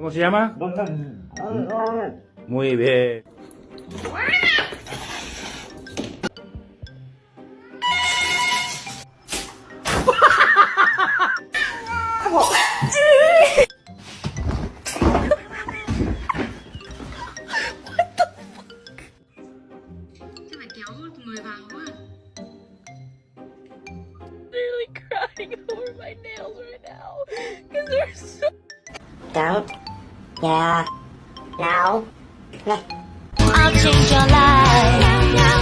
¿Cómo se llama? Muy bien. Literally crying over my nails right now because they're so. Don't. Yeah. No. I'll change your life.